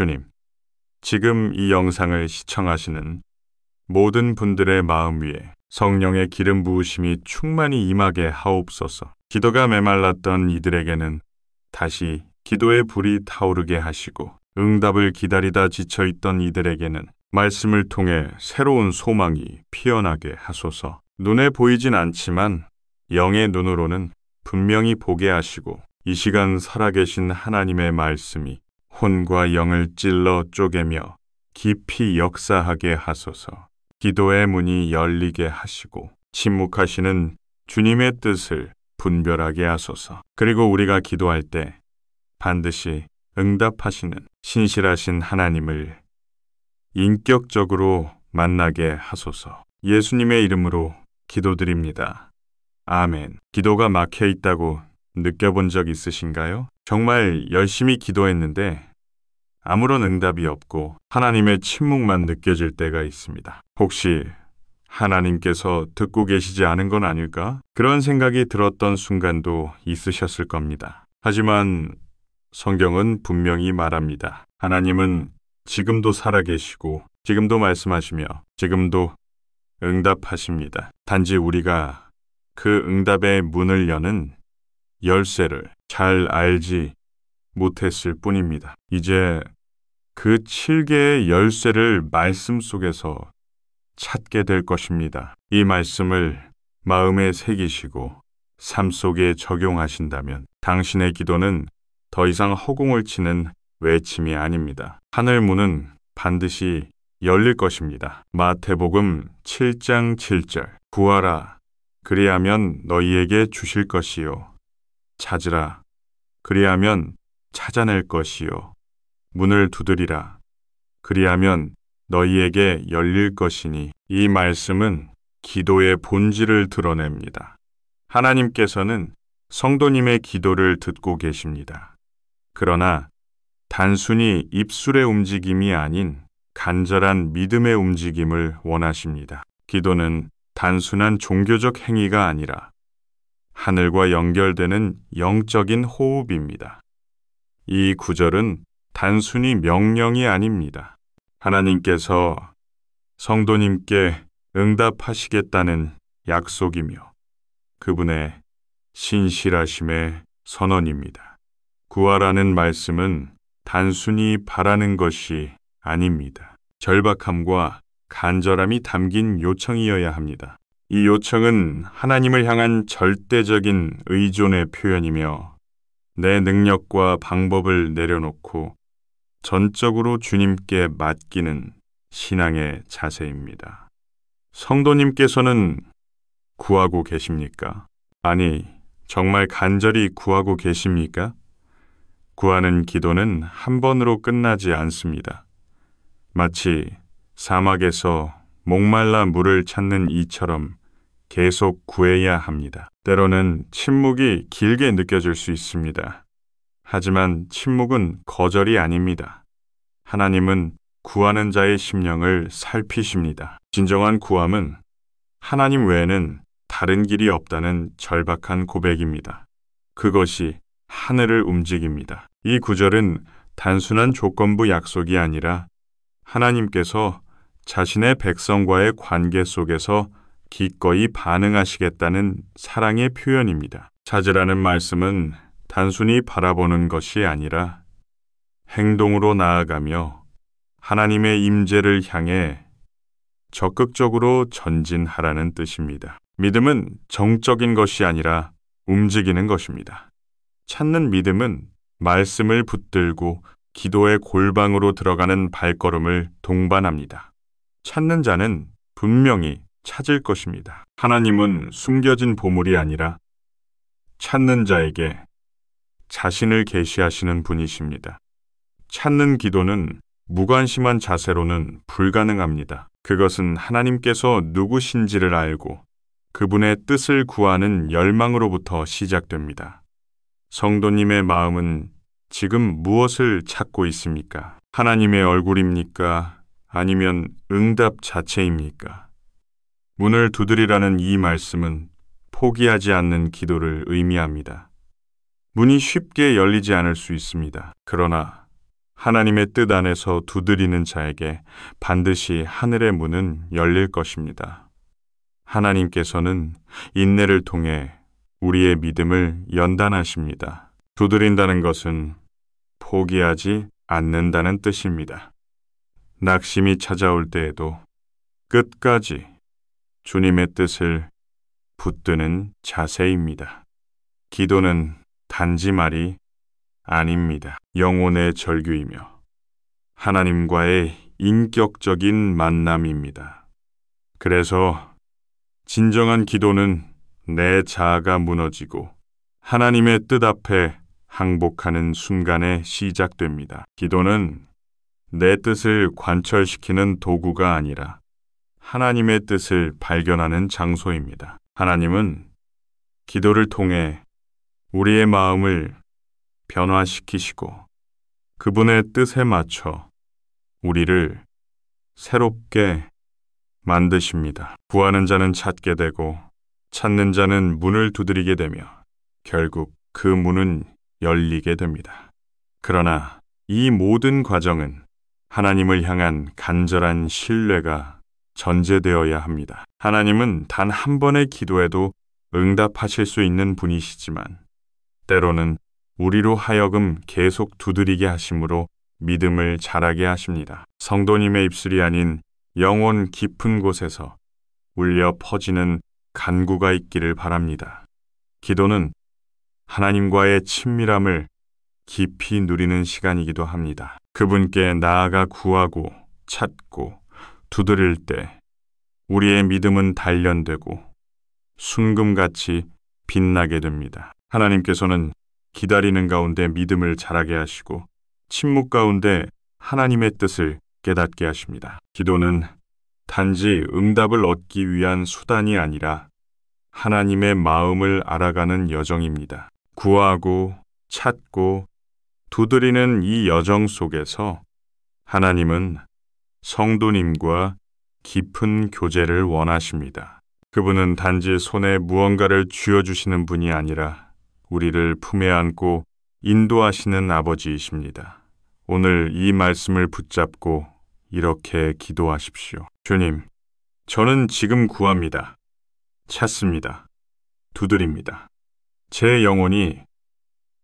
주님, 지금 이 영상을 시청하시는 모든 분들의 마음 위에 성령의 기름 부으심이 충만히 임하게 하옵소서. 기도가 메말랐던 이들에게는 다시 기도의 불이 타오르게 하시고, 응답을 기다리다 지쳐있던 이들에게는 말씀을 통해 새로운 소망이 피어나게 하소서. 눈에 보이진 않지만 영의 눈으로는 분명히 보게 하시고, 이 시간 살아계신 하나님의 말씀이 혼과 영을 찔러 쪼개며 깊이 역사하게 하소서. 기도의 문이 열리게 하시고 침묵하시는 주님의 뜻을 분별하게 하소서. 그리고 우리가 기도할 때 반드시 응답하시는 신실하신 하나님을 인격적으로 만나게 하소서. 예수님의 이름으로 기도드립니다. 아멘. 기도가 막혀 있다고 느껴본 적 있으신가요? 정말 열심히 기도했는데 아무런 응답이 없고 하나님의 침묵만 느껴질 때가 있습니다. 혹시 하나님께서 듣고 계시지 않은 건 아닐까? 그런 생각이 들었던 순간도 있으셨을 겁니다. 하지만 성경은 분명히 말합니다. 하나님은 지금도 살아계시고 지금도 말씀하시며 지금도 응답하십니다. 단지 우리가 그 응답의 문을 여는 열쇠를 잘 알지 못했을 뿐입니다. 이제 그 7개의 열쇠를 말씀 속에서 찾게 될 것입니다. 이 말씀을 마음에 새기시고 삶 속에 적용하신다면 당신의 기도는 더 이상 허공을 치는 외침이 아닙니다. 하늘 문은 반드시 열릴 것입니다. 마태복음 7장 7절. 구하라, 그리하면 너희에게 주실 것이요. 찾으라, 그리하면 찾아낼 것이요. 문을 두드리라, 그리하면 너희에게 열릴 것이니. 이 말씀은 기도의 본질을 드러냅니다. 하나님께서는 성도님의 기도를 듣고 계십니다. 그러나 단순히 입술의 움직임이 아닌 간절한 믿음의 움직임을 원하십니다. 기도는 단순한 종교적 행위가 아니라 하늘과 연결되는 영적인 호흡입니다. 이 구절은 단순히 명령이 아닙니다. 하나님께서 성도님께 응답하시겠다는 약속이며 그분의 신실하심의 선언입니다. 구하라는 말씀은 단순히 바라는 것이 아닙니다. 절박함과 간절함이 담긴 요청이어야 합니다. 이 요청은 하나님을 향한 절대적인 의존의 표현이며 내 능력과 방법을 내려놓고 전적으로 주님께 맡기는 신앙의 자세입니다. 성도님께서는 구하고 계십니까? 아니, 정말 간절히 구하고 계십니까? 구하는 기도는 한 번으로 끝나지 않습니다. 마치 사막에서 목말라 물을 찾는 이처럼 계속 구해야 합니다. 때로는 침묵이 길게 느껴질 수 있습니다. 하지만 침묵은 거절이 아닙니다. 하나님은 구하는 자의 심령을 살피십니다. 진정한 구함은 하나님 외에는 다른 길이 없다는 절박한 고백입니다. 그것이 하늘을 움직입니다. 이 구절은 단순한 조건부 약속이 아니라 하나님께서 자신의 백성과의 관계 속에서 기꺼이 반응하시겠다는 사랑의 표현입니다. 찾으라는 말씀은 단순히 바라보는 것이 아니라 행동으로 나아가며 하나님의 임재를 향해 적극적으로 전진하라는 뜻입니다. 믿음은 정적인 것이 아니라 움직이는 것입니다. 찾는 믿음은 말씀을 붙들고 기도의 골방으로 들어가는 발걸음을 동반합니다. 찾는 자는 분명히 찾을 것입니다. 하나님은 숨겨진 보물이 아니라 찾는 자에게 자신을 계시하시는 분이십니다. 찾는 기도는 무관심한 자세로는 불가능합니다. 그것은 하나님께서 누구신지를 알고 그분의 뜻을 구하는 열망으로부터 시작됩니다. 성도님의 마음은 지금 무엇을 찾고 있습니까? 하나님의 얼굴입니까? 아니면 응답 자체입니까? 문을 두드리라는 이 말씀은 포기하지 않는 기도를 의미합니다. 문이 쉽게 열리지 않을 수 있습니다. 그러나 하나님의 뜻 안에서 두드리는 자에게 반드시 하늘의 문은 열릴 것입니다. 하나님께서는 인내를 통해 우리의 믿음을 연단하십니다. 두드린다는 것은 포기하지 않는다는 뜻입니다. 낙심이 찾아올 때에도 끝까지 주님의 뜻을 붙드는 자세입니다. 기도는 단지 말이 아닙니다. 영혼의 절규이며 하나님과의 인격적인 만남입니다. 그래서 진정한 기도는 내 자아가 무너지고 하나님의 뜻 앞에 항복하는 순간에 시작됩니다. 기도는 내 뜻을 관철시키는 도구가 아니라 하나님의 뜻을 발견하는 장소입니다. 하나님은 기도를 통해 우리의 마음을 변화시키시고 그분의 뜻에 맞춰 우리를 새롭게 만드십니다. 구하는 자는 찾게 되고 찾는 자는 문을 두드리게 되며 결국 그 문은 열리게 됩니다. 그러나 이 모든 과정은 하나님을 향한 간절한 신뢰가 전제되어야 합니다. 하나님은 단 한 번의 기도에도 응답하실 수 있는 분이시지만 때로는 우리로 하여금 계속 두드리게 하심으로 믿음을 자라게 하십니다. 성도님의 입술이 아닌 영혼 깊은 곳에서 울려 퍼지는 간구가 있기를 바랍니다. 기도는 하나님과의 친밀함을 깊이 누리는 시간이기도 합니다. 그분께 나아가 구하고 찾고 두드릴 때 우리의 믿음은 단련되고 순금같이 빛나게 됩니다. 하나님께서는 기다리는 가운데 믿음을 자라게 하시고 침묵 가운데 하나님의 뜻을 깨닫게 하십니다. 기도는 단지 응답을 얻기 위한 수단이 아니라 하나님의 마음을 알아가는 여정입니다. 구하고 찾고 두드리는 이 여정 속에서 하나님은 성도님과 깊은 교제를 원하십니다. 그분은 단지 손에 무언가를 쥐어주시는 분이 아니라 우리를 품에 안고 인도하시는 아버지이십니다. 오늘 이 말씀을 붙잡고 이렇게 기도하십시오. 주님, 저는 지금 구합니다. 찾습니다. 두드립니다. 제 영혼이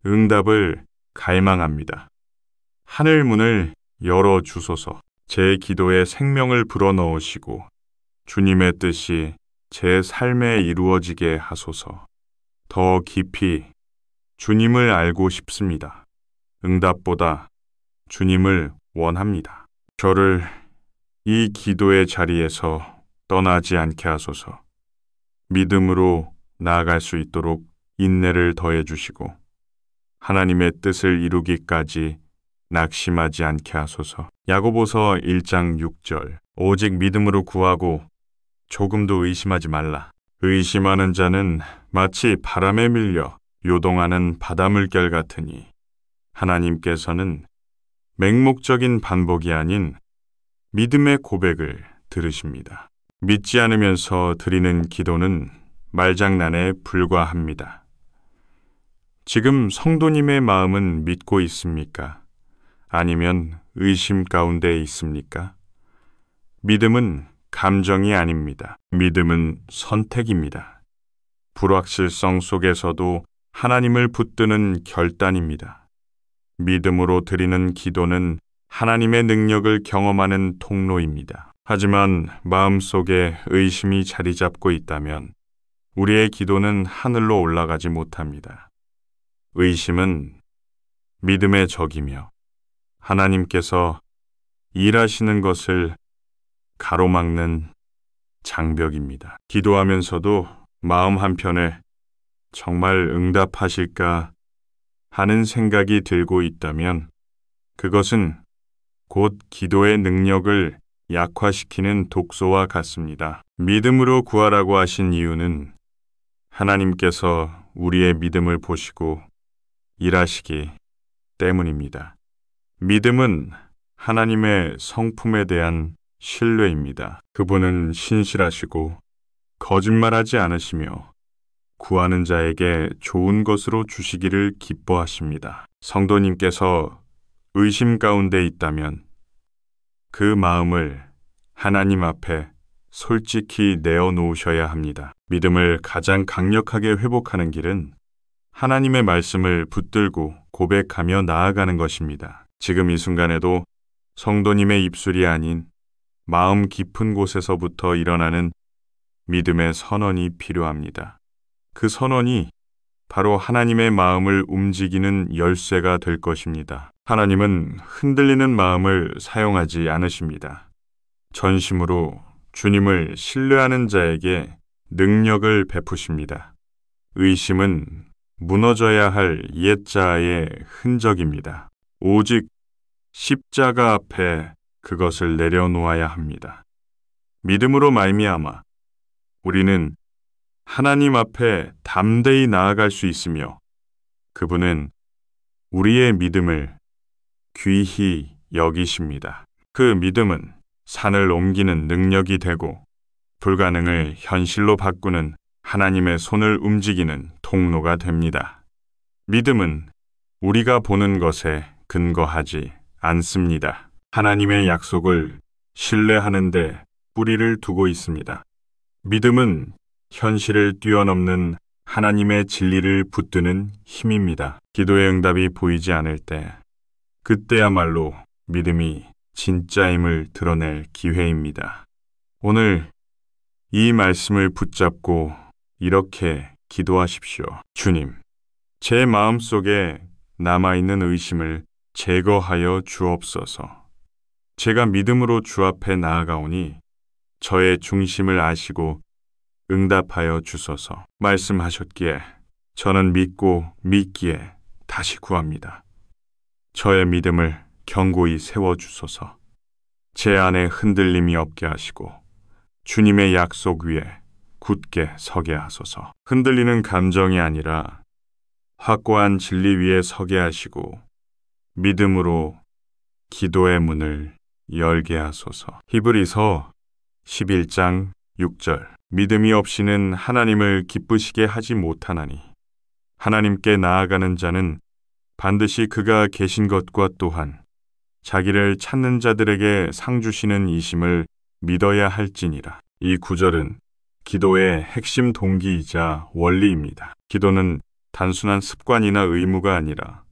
응답을 갈망합니다. 하늘 문을 열어주소서. 제 기도에 생명을 불어넣으시고 주님의 뜻이 제 삶에 이루어지게 하소서. 더 깊이 주님을 알고 싶습니다. 응답보다 주님을 원합니다. 저를 이 기도의 자리에서 떠나지 않게 하소서. 믿음으로 나아갈 수 있도록 인내를 더해 주시고 하나님의 뜻을 이루기까지 낙심하지 않게 하소서. 야고보서 1장 6절. 오직 믿음으로 구하고 조금도 의심하지 말라. 의심하는 자는 마치 바람에 밀려 요동하는 바닷물결 같으니 하나님께서는 맹목적인 반복이 아닌 믿음의 고백을 들으십니다. 믿지 않으면서 드리는 기도는 말장난에 불과합니다. 지금 성도님의 마음은 믿고 있습니까? 아니면 의심 가운데 있습니까? 믿음은 감정이 아닙니다. 믿음은 선택입니다. 불확실성 속에서도 하나님을 붙드는 결단입니다. 믿음으로 드리는 기도는 하나님의 능력을 경험하는 통로입니다. 하지만 마음속에 의심이 자리 잡고 있다면 우리의 기도는 하늘로 올라가지 못합니다. 의심은 믿음의 적이며 하나님께서 일하시는 것을 가로막는 장벽입니다. 기도하면서도 마음 한편에 정말 응답하실까 하는 생각이 들고 있다면 그것은 곧 기도의 능력을 약화시키는 독소와 같습니다. 믿음으로 구하라고 하신 이유는 하나님께서 우리의 믿음을 보시고 일하시기 때문입니다. 믿음은 하나님의 성품에 대한 신뢰입니다. 그분은 신실하시고 거짓말하지 않으시며 구하는 자에게 좋은 것으로 주시기를 기뻐하십니다. 성도님께서 의심 가운데 있다면 그 마음을 하나님 앞에 솔직히 내어놓으셔야 합니다. 믿음을 가장 강력하게 회복하는 길은 하나님의 말씀을 붙들고 고백하며 나아가는 것입니다. 지금 이 순간에도 성도님의 입술이 아닌 마음 깊은 곳에서부터 일어나는 믿음의 선언이 필요합니다. 그 선언이 바로 하나님의 마음을 움직이는 열쇠가 될 것입니다. 하나님은 흔들리는 마음을 사용하지 않으십니다. 전심으로 주님을 신뢰하는 자에게 능력을 베푸십니다. 의심은 무너져야 할 옛자의 흔적입니다. 오직 십자가 앞에 그것을 내려놓아야 합니다. 믿음으로 말미암아 우리는 하나님 앞에 담대히 나아갈 수 있으며 그분은 우리의 믿음을 귀히 여기십니다. 그 믿음은 산을 옮기는 능력이 되고 불가능을 현실로 바꾸는 하나님의 손을 움직이는 통로가 됩니다. 믿음은 우리가 보는 것에 근거하지 않습니다. 하나님의 약속을 신뢰하는 데 뿌리를 두고 있습니다. 믿음은 현실을 뛰어넘는 하나님의 진리를 붙드는 힘입니다. 기도의 응답이 보이지 않을 때, 그때야말로 믿음이 진짜임을 드러낼 기회입니다. 오늘 이 말씀을 붙잡고 이렇게 기도하십시오. 주님, 제 마음속에 남아있는 의심을 제거하여 주옵소서. 제가 믿음으로 주 앞에 나아가오니 저의 중심을 아시고 응답하여 주소서. 말씀하셨기에 저는 믿고 믿기에 다시 구합니다. 저의 믿음을 견고히 세워주소서. 제 안에 흔들림이 없게 하시고 주님의 약속 위에 굳게 서게 하소서. 흔들리는 감정이 아니라 확고한 진리 위에 서게 하시고 믿음으로 기도의 문을 열게 하소서. 히브리서 11장 6절. 믿음이 없이는 하나님을 기쁘시게 하지 못하나니 하나님께 나아가는 자는 반드시 그가 계신 것과 또한 자기를 찾는 자들에게 상 주시는 이심을 믿어야 할지니라. 이 구절은 기도의 핵심 동기이자 원리입니다. 기도는 단순한 습관이나 의무가 아니라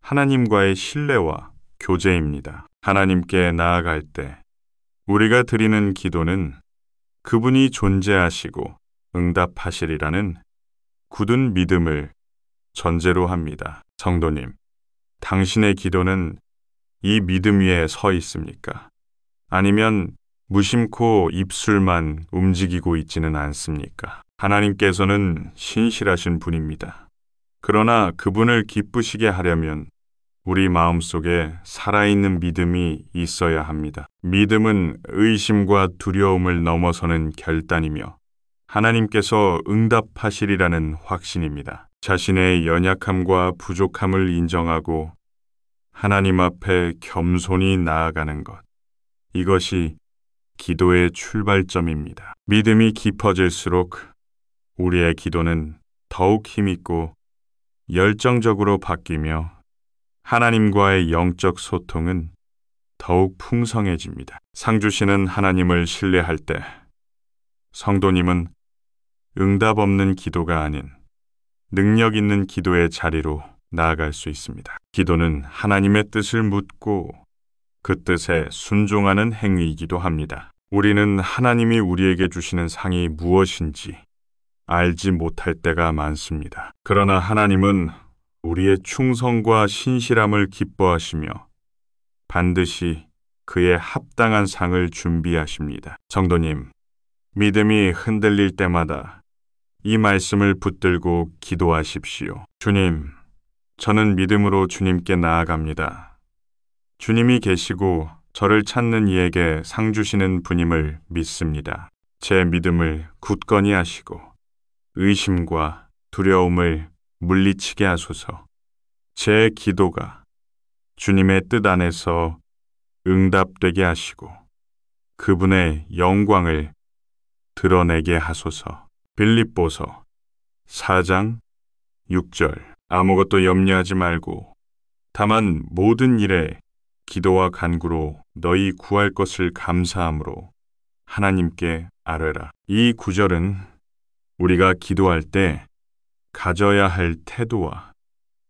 하나님과의 신뢰와 교제입니다. 하나님께 나아갈 때 우리가 드리는 기도는 그분이 존재하시고 응답하시리라는 굳은 믿음을 전제로 합니다. 성도님, 당신의 기도는 이 믿음 위에 서 있습니까? 아니면 무심코 입술만 움직이고 있지는 않습니까? 하나님께서는 신실하신 분입니다. 그러나 그분을 기쁘시게 하려면 우리 마음속에 살아있는 믿음이 있어야 합니다. 믿음은 의심과 두려움을 넘어서는 결단이며 하나님께서 응답하시리라는 확신입니다. 자신의 연약함과 부족함을 인정하고 하나님 앞에 겸손히 나아가는 것. 이것이 기도의 출발점입니다. 믿음이 깊어질수록 우리의 기도는 더욱 힘있고 열정적으로 바뀌며 하나님과의 영적 소통은 더욱 풍성해집니다. 상 주시는 하나님을 신뢰할 때 성도님은 응답 없는 기도가 아닌 능력 있는 기도의 자리로 나아갈 수 있습니다. 기도는 하나님의 뜻을 묻고 그 뜻에 순종하는 행위이기도 합니다. 우리는 하나님이 우리에게 주시는 상이 무엇인지 알지 못할 때가 많습니다. 그러나 하나님은 우리의 충성과 신실함을 기뻐하시며 반드시 그에 합당한 상을 준비하십니다. 성도님, 믿음이 흔들릴 때마다 이 말씀을 붙들고 기도하십시오. 주님, 저는 믿음으로 주님께 나아갑니다. 주님이 계시고 저를 찾는 이에게 상 주시는 분임을 믿습니다. 제 믿음을 굳건히 하시고 의심과 두려움을 물리치게 하소서. 제 기도가 주님의 뜻 안에서 응답되게 하시고 그분의 영광을 드러내게 하소서. 빌립보서 4장 6절. 아무것도 염려하지 말고 다만 모든 일에 기도와 간구로 너희 구할 것을 감사함으로 하나님께 아뢰라. 이 구절은 우리가 기도할 때 가져야 할 태도와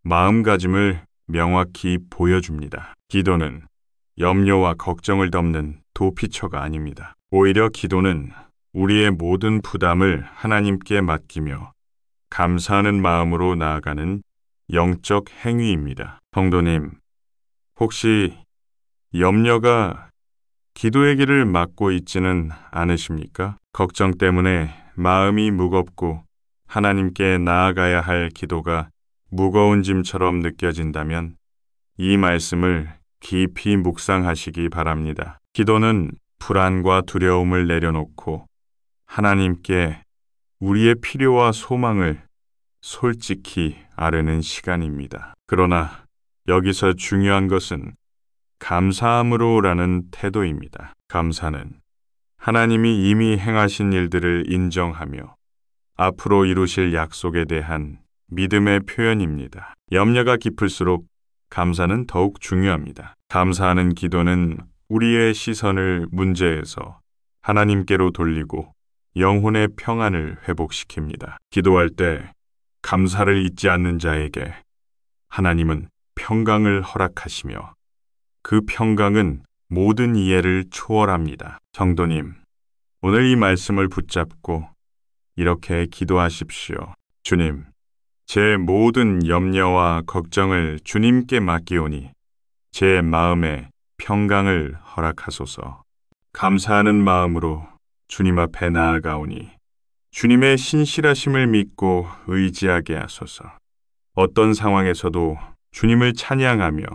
마음가짐을 명확히 보여줍니다. 기도는 염려와 걱정을 덮는 도피처가 아닙니다. 오히려 기도는 우리의 모든 부담을 하나님께 맡기며 감사하는 마음으로 나아가는 영적 행위입니다. 성도님, 혹시 염려가 기도의 길을 막고 있지는 않으십니까? 걱정 때문에 마음이 무겁고 하나님께 나아가야 할 기도가 무거운 짐처럼 느껴진다면 이 말씀을 깊이 묵상하시기 바랍니다. 기도는 불안과 두려움을 내려놓고 하나님께 우리의 필요와 소망을 솔직히 아뢰는 시간입니다. 그러나 여기서 중요한 것은 감사함으로라는 태도입니다. 감사는 하나님이 이미 행하신 일들을 인정하며 앞으로 이루실 약속에 대한 믿음의 표현입니다. 염려가 깊을수록 감사는 더욱 중요합니다. 감사하는 기도는 우리의 시선을 문제에서 하나님께로 돌리고 영혼의 평안을 회복시킵니다. 기도할 때 감사를 잊지 않는 자에게 하나님은 평강을 허락하시며 그 평강은 모든 이해를 초월합니다. 성도님, 오늘 이 말씀을 붙잡고 이렇게 기도하십시오. 주님, 제 모든 염려와 걱정을 주님께 맡기오니 제 마음에 평강을 허락하소서. 감사하는 마음으로 주님 앞에 나아가오니 주님의 신실하심을 믿고 의지하게 하소서. 어떤 상황에서도 주님을 찬양하며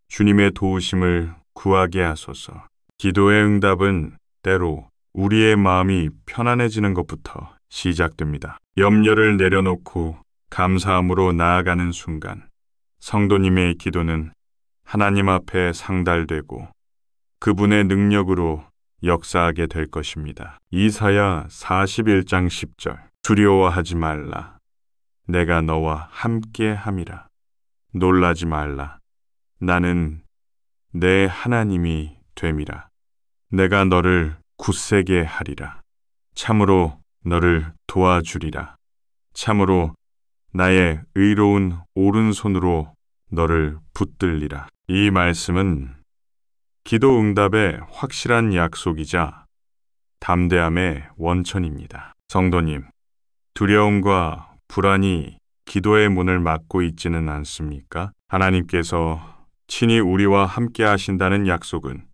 주님의 도우심을 구하게 하소서. 기도의 응답은 때로 우리의 마음이 편안해지는 것부터 시작됩니다. 염려를 내려놓고 감사함으로 나아가는 순간 성도님의 기도는 하나님 앞에 상달되고 그분의 능력으로 역사하게 될 것입니다. 이사야 41장 10절. 두려워하지 말라. 내가 너와 함께 함이라. 놀라지 말라. 나는 내 하나님이 됨이라. 내가 너를 굳세게 하리라. 참으로 너를 도와주리라. 참으로 나의 의로운 오른손으로 너를 붙들리라. 이 말씀은 기도 응답의 확실한 약속이자 담대함의 원천입니다. 성도님, 두려움과 불안이 기도의 문을 막고 있지는 않습니까? 하나님께서 친히 우리와 함께 하신다는 약속은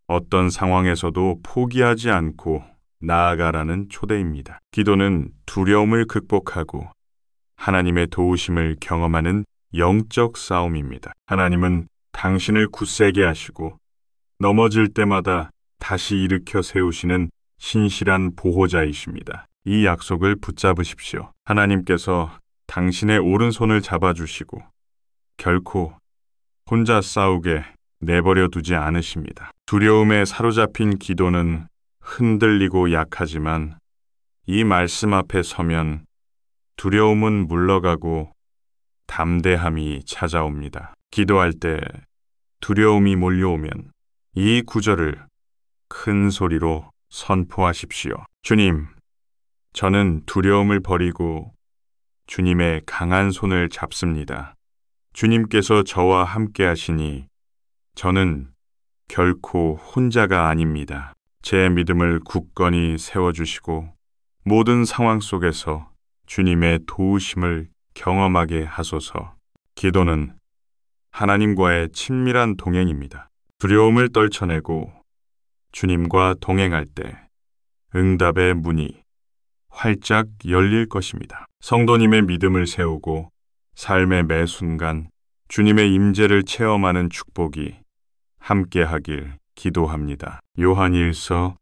어떤 상황에서도 포기하지 않고 나아가라는 초대입니다. 기도는 두려움을 극복하고 하나님의 도우심을 경험하는 영적 싸움입니다. 하나님은 당신을 굳세게 하시고 넘어질 때마다 다시 일으켜 세우시는 신실한 보호자이십니다. 이 약속을 붙잡으십시오. 하나님께서 당신의 오른손을 잡아주시고 결코 혼자 싸우게 내버려 두지 않으십니다. 두려움에 사로잡힌 기도는 흔들리고 약하지만 이 말씀 앞에 서면 두려움은 물러가고 담대함이 찾아옵니다. 기도할 때 두려움이 몰려오면 이 구절을 큰 소리로 선포하십시오. 주님, 저는 두려움을 버리고 주님의 강한 손을 잡습니다. 주님께서 저와 함께 하시니 저는 결코 혼자가 아닙니다. 제 믿음을 굳건히 세워주시고 모든 상황 속에서 주님의 도우심을 경험하게 하소서. 기도는 하나님과의 친밀한 동행입니다. 두려움을 떨쳐내고 주님과 동행할 때 응답의 문이 활짝 열릴 것입니다. 성도님의 믿음을 세우고 삶의 매 순간 주님의 임재를 체험하는 축복이 함께하길 기도합니다. 요한일서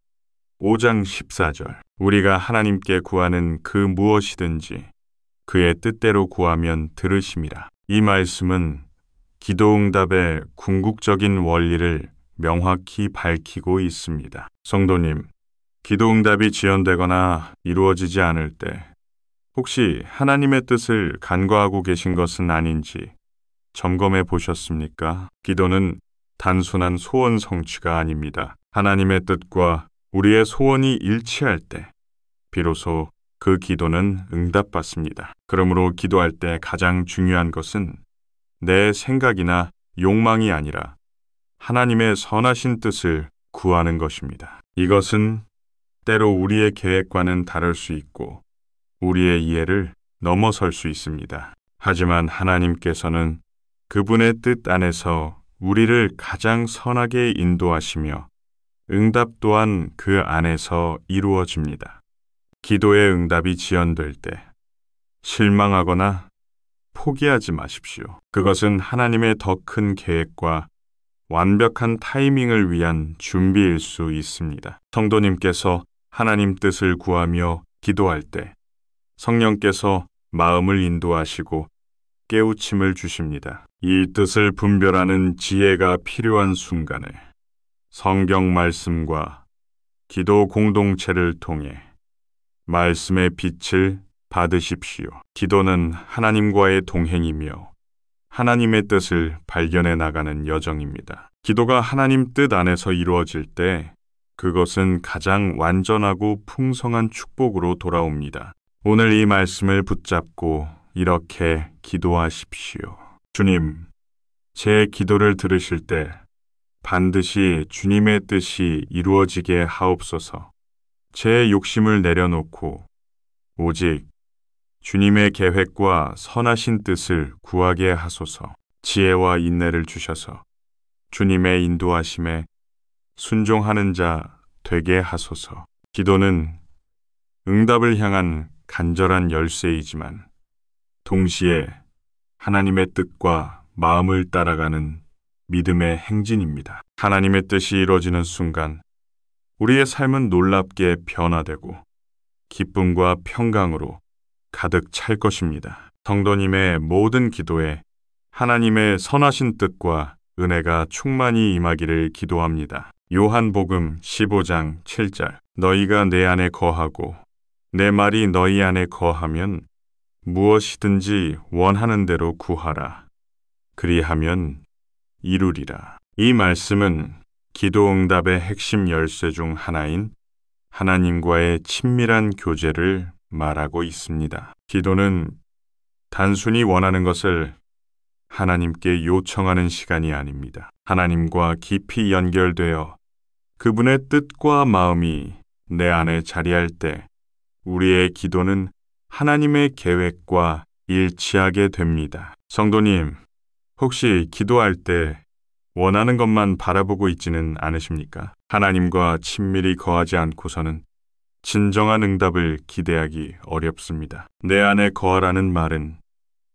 5장 14절. 우리가 하나님께 구하는 그 무엇이든지 그의 뜻대로 구하면 들으심이라. 이 말씀은 기도응답의 궁극적인 원리를 명확히 밝히고 있습니다. 성도님, 기도응답이 지연되거나 이루어지지 않을 때 혹시 하나님의 뜻을 간과하고 계신 것은 아닌지 점검해 보셨습니까? 기도는 단순한 소원 성취가 아닙니다. 하나님의 뜻과 우리의 소원이 일치할 때 비로소 그 기도는 응답받습니다. 그러므로 기도할 때 가장 중요한 것은 내 생각이나 욕망이 아니라 하나님의 선하신 뜻을 구하는 것입니다. 이것은 때로 우리의 계획과는 다를 수 있고 우리의 이해를 넘어설 수 있습니다. 하지만 하나님께서는 그분의 뜻 안에서 우리를 가장 선하게 인도하시며 응답 또한 그 안에서 이루어집니다. 기도의 응답이 지연될 때 실망하거나 포기하지 마십시오. 그것은 하나님의 더 큰 계획과 완벽한 타이밍을 위한 준비일 수 있습니다. 성도님께서 하나님 뜻을 구하며 기도할 때 성령께서 마음을 인도하시고 깨우침을 주십니다. 이 뜻을 분별하는 지혜가 필요한 순간을 성경 말씀과 기도 공동체를 통해 말씀의 빛을 받으십시오. 기도는 하나님과의 동행이며 하나님의 뜻을 발견해 나가는 여정입니다. 기도가 하나님 뜻 안에서 이루어질 때 그것은 가장 완전하고 풍성한 축복으로 돌아옵니다. 오늘 이 말씀을 붙잡고 이렇게 기도하십시오. 주님, 제 기도를 들으실 때 반드시 주님의 뜻이 이루어지게 하옵소서. 제 욕심을 내려놓고 오직 주님의 계획과 선하신 뜻을 구하게 하소서. 지혜와 인내를 주셔서 주님의 인도하심에 순종하는 자 되게 하소서. 기도는 응답을 향한 간절한 열쇠이지만 동시에 하나님의 뜻과 마음을 따라가는 믿음의 행진입니다. 하나님의 뜻이 이루어지는 순간 우리의 삶은 놀랍게 변화되고 기쁨과 평강으로 가득 찰 것입니다. 성도님의 모든 기도에 하나님의 선하신 뜻과 은혜가 충만히 임하기를 기도합니다. 요한복음 15장 7절 너희가 내 안에 거하고 내 말이 너희 안에 거하면 무엇이든지 원하는 대로 구하라. 그리하면 이루리라. 이 말씀은 기도 응답의 핵심 열쇠 중 하나인 하나님과의 친밀한 교제를 말하고 있습니다. 기도는 단순히 원하는 것을 하나님께 요청하는 시간이 아닙니다. 하나님과 깊이 연결되어 그분의 뜻과 마음이 내 안에 자리할 때 우리의 기도는 하나님의 계획과 일치하게 됩니다. 성도님, 혹시 기도할 때 원하는 것만 바라보고 있지는 않으십니까? 하나님과 친밀히 거하지 않고서는 진정한 응답을 기대하기 어렵습니다. 내 안에 거하라는 말은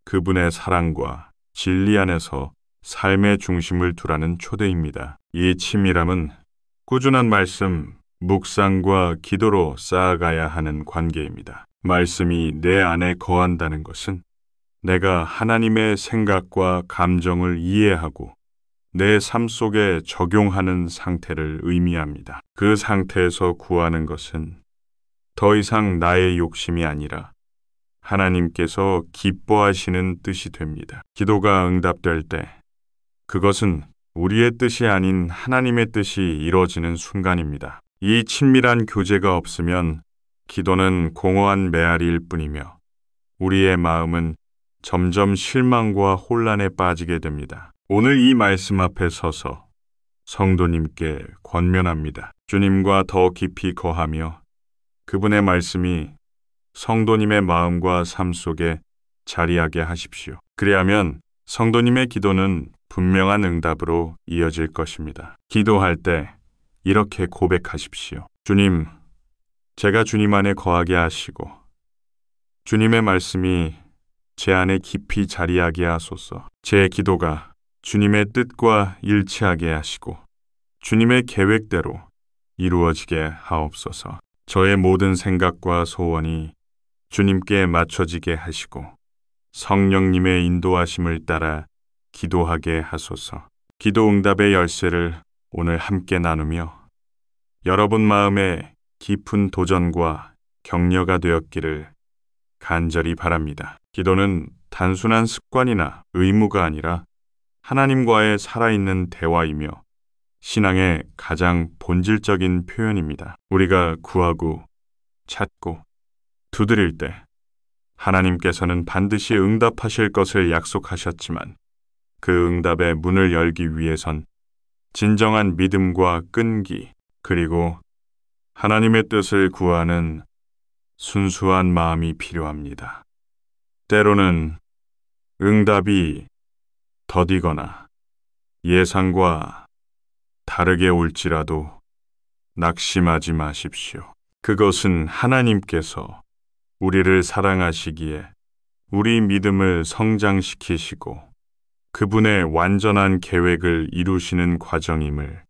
그분의 사랑과 진리 안에서 삶의 중심을 두라는 초대입니다. 이 친밀함은 꾸준한 말씀, 묵상과 기도로 쌓아가야 하는 관계입니다. 말씀이 내 안에 거한다는 것은 내가 하나님의 생각과 감정을 이해하고 내 삶 속에 적용하는 상태를 의미합니다. 그 상태에서 구하는 것은 더 이상 나의 욕심이 아니라 하나님께서 기뻐하시는 뜻이 됩니다. 기도가 응답될 때 그것은 우리의 뜻이 아닌 하나님의 뜻이 이루어지는 순간입니다. 이 친밀한 교제가 없으면 기도는 공허한 메아리일 뿐이며 우리의 마음은 점점 실망과 혼란에 빠지게 됩니다. 오늘 이 말씀 앞에 서서 성도님께 권면합니다. 주님과 더 깊이 거하며 그분의 말씀이 성도님의 마음과 삶 속에 자리하게 하십시오. 그리하면 성도님의 기도는 분명한 응답으로 이어질 것입니다. 기도할 때 이렇게 고백하십시오. 주님, 제가 주님 안에 거하게 하시고 주님의 말씀이 제 안에 깊이 자리하게 하소서. 제 기도가 주님의 뜻과 일치하게 하시고 주님의 계획대로 이루어지게 하옵소서. 저의 모든 생각과 소원이 주님께 맞춰지게 하시고 성령님의 인도하심을 따라 기도하게 하소서. 기도 응답의 열쇠를 오늘 함께 나누며 여러분 마음에 깊은 도전과 격려가 되었기를 간절히 바랍니다. 기도는 단순한 습관이나 의무가 아니라 하나님과의 살아있는 대화이며 신앙의 가장 본질적인 표현입니다. 우리가 구하고 찾고 두드릴 때 하나님께서는 반드시 응답하실 것을 약속하셨지만 그 응답의 문을 열기 위해선 진정한 믿음과 끈기 그리고 하나님의 뜻을 구하는 순수한 마음이 필요합니다. 때로는 응답이 더디거나 예상과 다르게 올지라도 낙심하지 마십시오. 그것은 하나님께서 우리를 사랑하시기에 우리 믿음을 성장시키시고 그분의 완전한 계획을 이루시는 과정임을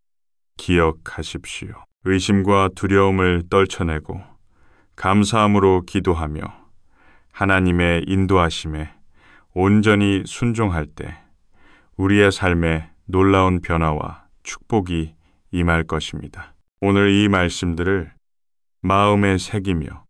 기억하십시오. 의심과 두려움을 떨쳐내고 감사함으로 기도하며 하나님의 인도하심에 온전히 순종할 때 우리의 삶에 놀라운 변화와 축복이 임할 것입니다. 오늘 이 말씀들을 마음에 새기며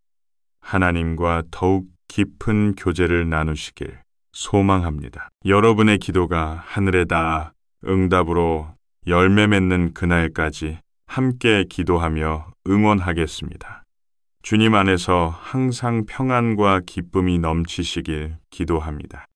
하나님과 더욱 깊은 교제를 나누시길 소망합니다. 여러분의 기도가 하늘에 닿아 응답으로 열매 맺는 그날까지 함께 기도하며 응원하겠습니다. 주님 안에서 항상 평안과 기쁨이 넘치시길 기도합니다.